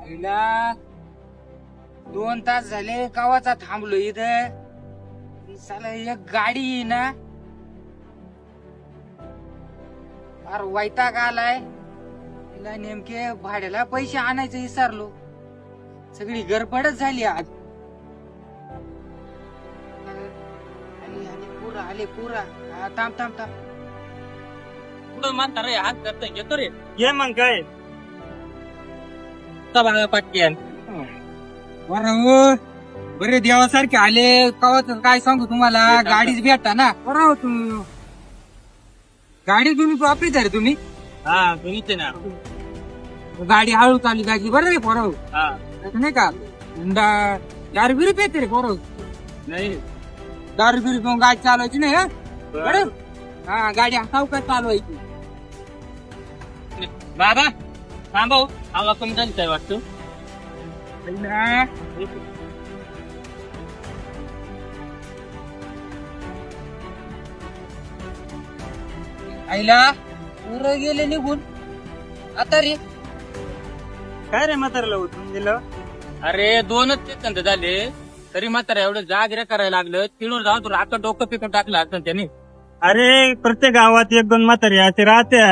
आईला 2 तास झाले गावाचा थांबलो इथं. साला एक गाडी येईना. फार वैताग आलाय. तिला नेमके भाड्याला पैसे आणायचं विसरलो. सगळी गडबडच झाली आज. आले पुरा. थांब थांब थांब. पुढं म्हणता रे हात करतोय घेतो रे ये मग काय सभा पटक्यान बरं बरे देवासारखे आले. कवाच काय सांगू तुम्हाला, गाडीच भेटा ना. बरं तुम्ही गाडी तुम्ही वापरीत आहे रे तुम्ही. हा तुम्हीच ना गाडी हळू चालली जायची बरं रे पोरं. हा नाही का दारू बिरू पेते रे पोरं. नाही दारू बिरू पिऊन गाडी चालवायची नाही. हं? बरं हा गाडी सावकाश चालवायची. बाबा थांबव आवाज कमी झाली काय वाटतं आईला पुरं गेले निघून. आता रे काय रे म्हातारला उठून दिलं. अरे 2च सेकंद झाले तरी मात्र एवढं जागऱ्या करायला लागलं. तिळून जाऊन तुला आता डोकं पिकून टाकलं असं त्याने. अरे प्रत्येक गावात 1-2 म्हातारे असे राहत्या.